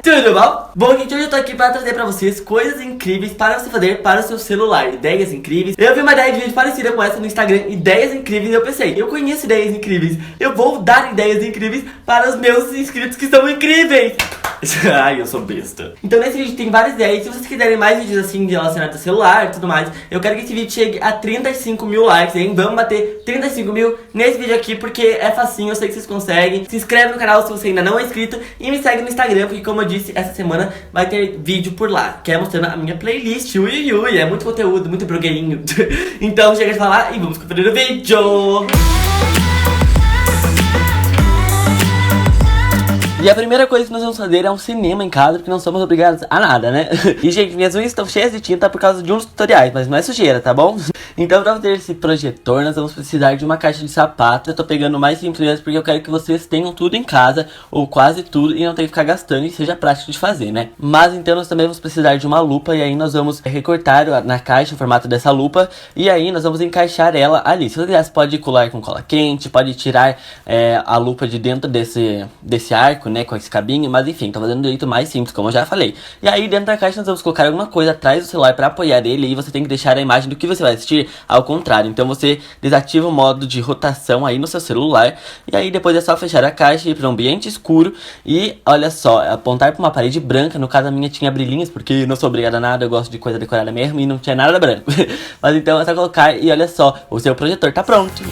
Tudo bom? Bom, gente, hoje eu tô aqui pra trazer pra vocês coisas incríveis para você fazer para o seu celular. Ideias incríveis. Eu vi uma ideia de vídeo parecida com essa no Instagram, ideias incríveis, e eu pensei, eu conheço ideias incríveis, eu vou dar ideias incríveis para os meus inscritos que são incríveis. Ai, eu sou besta. Então nesse vídeo tem várias ideias. Se vocês quiserem mais vídeos assim relacionados ao celular e tudo mais, eu quero que esse vídeo chegue a 35 mil likes, hein? Vamos bater 35 mil nesse vídeo aqui, porque é facinho, eu sei que vocês conseguem. Se inscreve no canal se você ainda não é inscrito e me segue no Instagram, porque como eu disse, essa semana vai ter vídeo por lá, que é mostrando a minha playlist. Ui, ui, é muito conteúdo, muito blogueirinho. Então chega de falar e vamos conferir o vídeo. E a primeira coisa que nós vamos fazer é um cinema em casa, porque não somos obrigados a nada, né? E, gente, minhas unhas estão cheias de tinta por causa de uns tutoriais, mas não é sujeira, tá bom? Então, pra fazer esse projetor, nós vamos precisar de uma caixa de sapato. Eu tô pegando mais simples porque eu quero que vocês tenham tudo em casa, ou quase tudo, e não tenham que ficar gastando e seja prático de fazer, né? Mas, então, nós também vamos precisar de uma lupa, e aí nós vamos recortar na caixa o formato dessa lupa, e aí nós vamos encaixar ela ali. Se você quiser, pode colar com cola quente, pode tirar a lupa de dentro desse arco, né, com esse cabinho, mas enfim, tô fazendo do jeito mais simples, como eu já falei. E aí dentro da caixa nós vamos colocar alguma coisa atrás do celular para apoiar ele, e você tem que deixar a imagem do que você vai assistir ao contrário. Então você desativa o modo de rotação aí no seu celular, e aí depois é só fechar a caixa e ir para um ambiente escuro, e olha só, apontar para uma parede branca. No caso a minha tinha brilhinhos, porque não sou obrigada a nada, eu gosto de coisa decorada mesmo, e não tinha nada branco. Mas então é só colocar e olha só, o seu projetor tá pronto.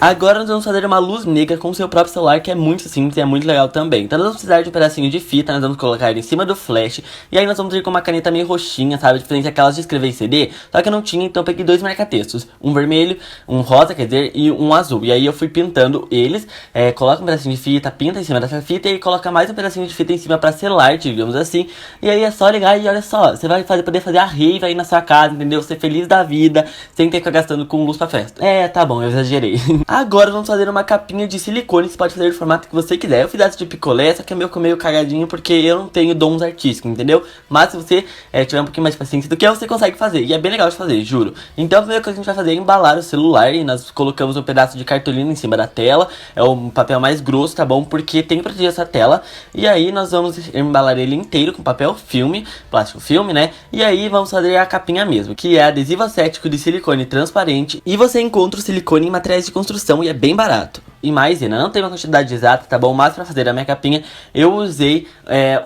Agora nós vamos fazer uma luz negra com o seu próprio celular, que é muito simples e é muito legal também. Então nós vamos precisar de um pedacinho de fita, nós vamos colocar ele em cima do flash. E aí nós vamos ir com uma caneta meio roxinha, sabe? Diferente daquelas de escrever em CD. Só que eu não tinha, então eu peguei dois marca-textos. Um vermelho, um rosa, quer dizer, e um azul. E aí eu fui pintando eles. Coloca um pedacinho de fita, pinta em cima dessa fita e coloca mais um pedacinho de fita em cima pra selar, digamos assim. E aí é só ligar e olha só, você vai poder fazer a rave aí na sua casa, entendeu? Ser feliz da vida, sem ter que ficar gastando com luz pra festa. Tá bom, eu exagerei. Agora vamos fazer uma capinha de silicone. Você pode fazer do formato que você quiser. Eu fiz essa de picolé, só que é meio cagadinho, porque eu não tenho dons artísticos, entendeu? Mas se você tiver um pouquinho mais de paciência do que eu, você consegue fazer. E é bem legal de fazer, juro. Então a primeira coisa que a gente vai fazer é embalar o celular. E nós colocamos um pedaço de cartolina em cima da tela. É o papel mais grosso, tá bom? Porque tem que proteger essa tela. E aí nós vamos embalar ele inteiro com papel filme, plástico filme, né? E aí vamos fazer a capinha mesmo, que é adesivo acético de silicone transparente. E você encontra o silicone em materiais de construção e é bem barato. E maisena, não tem uma quantidade exata, tá bom? Mas pra fazer a minha capinha, eu usei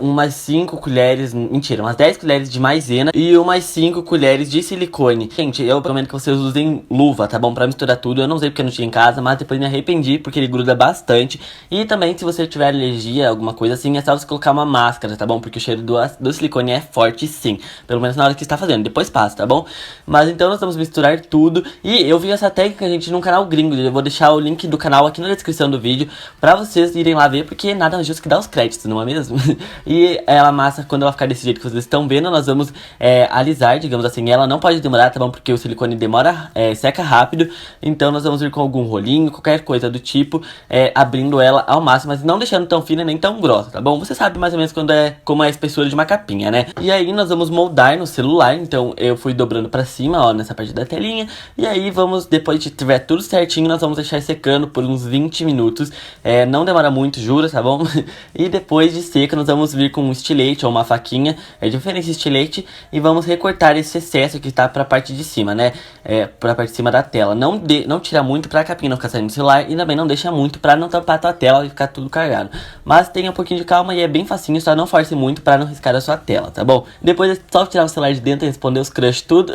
umas 5 colheres, mentira, umas 10 colheres de maisena e umas 5 colheres de silicone. Gente, eu recomendo que vocês usem luva, tá bom? Pra misturar tudo. Eu não usei porque eu não tinha em casa, mas depois me arrependi porque ele gruda bastante. E também, se você tiver alergia, alguma coisa assim, é só você colocar uma máscara, tá bom? Porque o cheiro do silicone é forte, sim. Pelo menos na hora que está fazendo, depois passa, tá bom? Mas então nós vamos misturar tudo. E eu vi essa técnica, gente, num canal gringo. Eu vou deixar o link do canal aqui na descrição do vídeo pra vocês irem lá ver, porque nada mais justo que dar os créditos, não é mesmo? E a massa, quando ela ficar desse jeito que vocês estão vendo, nós vamos alisar, digamos assim. Ela não pode demorar, tá bom? Porque o silicone demora, seca rápido. Então nós vamos ir com algum rolinho, qualquer coisa do tipo, abrindo ela ao máximo, mas não deixando tão fina nem tão grossa, tá bom? Você sabe mais ou menos como é a espessura de uma capinha, né? E aí nós vamos moldar no celular. Então eu fui dobrando pra cima, ó, nessa parte da telinha. E aí vamos, depois de tiver tudo certinho, nós vamos deixar secando por uns 20 minutos. Não demora muito, juro, tá bom? E depois de seca, nós vamos vir com um estilete ou uma faquinha, diferente estilete, e vamos recortar esse excesso que tá pra parte de cima, né? Pra parte de cima da tela. Não tira muito pra capinha não ficar saindo do celular, e também não deixa muito pra não tampar a tua tela e ficar tudo carregado. Mas tenha um pouquinho de calma e é bem facinho, só não force muito pra não riscar a sua tela, tá bom? Depois é só tirar o celular de dentro e responder os crush tudo.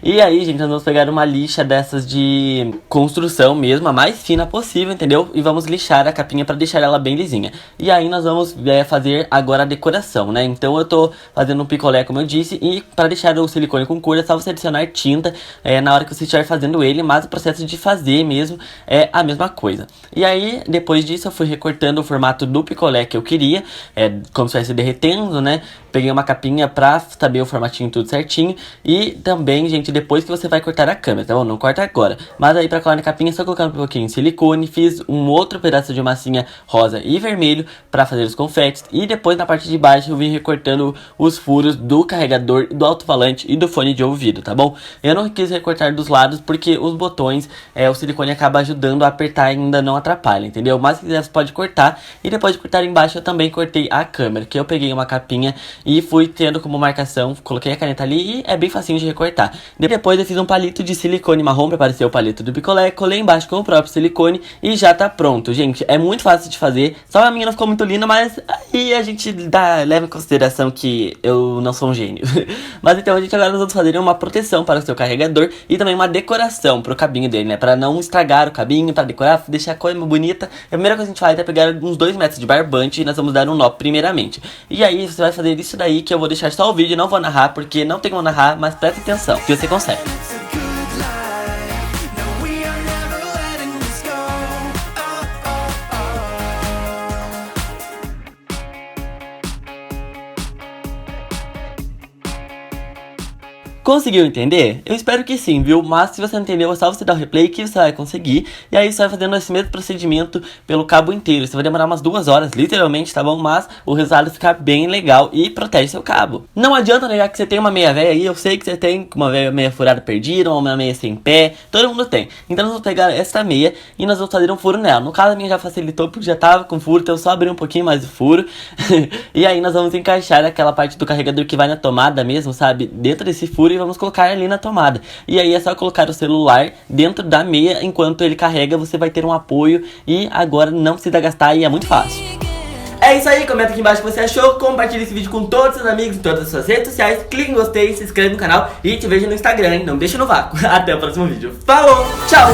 E aí, gente, nós vamos pegar uma lixa dessas de construção mesmo, a mais fina possível, entendeu? E vamos lixar a capinha pra deixar ela bem lisinha. E aí nós vamos fazer agora a decoração, né? Então eu tô fazendo um picolé, como eu disse, e pra deixar o silicone com cor é só você adicionar tinta na hora que você estiver fazendo ele, mas o processo de fazer mesmo é a mesma coisa. E aí, depois disso, eu fui recortando o formato do picolé que eu queria, como se estivesse derretendo, né? Peguei uma capinha pra saber o formatinho tudo certinho. E também, gente, depois que você vai cortar a câmera, tá bom? Não corta agora. Mas aí pra colar na capinha, só colocar um pouquinho de silicone. Fiz um outro pedaço de massinha rosa e vermelho pra fazer os confetes. E depois na parte de baixo eu vim recortando os furos do carregador, do alto-falante e do fone de ouvido, tá bom? Eu não quis recortar dos lados porque os botões, o silicone acaba ajudando a apertar e ainda não atrapalha, entendeu? Mas se quiser você pode cortar. E depois de cortar embaixo eu também cortei a câmera, que eu peguei uma capinha e fui tendo como marcação, coloquei a caneta ali e é bem facinho de recortar. Depois eu fiz um palito de silicone marrom pra parecer o palito do picolé, colei embaixo com o próprio silicone e já tá pronto, gente. É muito fácil de fazer, só a minha não ficou muito linda, mas aí a gente leva em consideração que eu não sou um gênio. Mas então, gente, agora nós vamos fazer uma proteção para o seu carregador e também uma decoração pro cabinho dele, né? Pra não estragar o cabinho, pra decorar, deixar a coisa bonita. A primeira coisa que a gente faz é pegar uns 2 metros de barbante e nós vamos dar um nó primeiramente. E aí você vai fazer isso daí, que eu vou deixar só o vídeo, não vou narrar, porque não tem como narrar, mas presta atenção, que você consegue. Conseguiu entender? Eu espero que sim, viu? Mas se você não entendeu, é só você dar o replay que você vai conseguir. E aí você vai fazendo esse mesmo procedimento pelo cabo inteiro. Você vai demorar umas 2 horas, literalmente, tá bom? Mas o resultado fica bem legal e protege seu cabo. Não adianta negar que você tem uma meia velha aí. Eu sei que você tem uma meia furada perdida, uma meia sem pé. Todo mundo tem. Então nós vamos pegar essa meia e nós vamos fazer um furo nela. No caso a minha já facilitou porque já tava com furo, então eu só abri um pouquinho mais o furo. E aí nós vamos encaixar aquela parte do carregador que vai na tomada mesmo, sabe? Dentro desse furo e vamos colocar ali na tomada. E aí é só colocar o celular dentro da meia enquanto ele carrega, você vai ter um apoio e agora não precisa gastar e é muito fácil. É isso aí, comenta aqui embaixo o que você achou, compartilha esse vídeo com todos os seus amigos em todas as suas redes sociais, clique em gostei, se inscreve no canal e te vejo no Instagram, hein? Não deixa no vácuo. Até o próximo vídeo. Falou, tchau!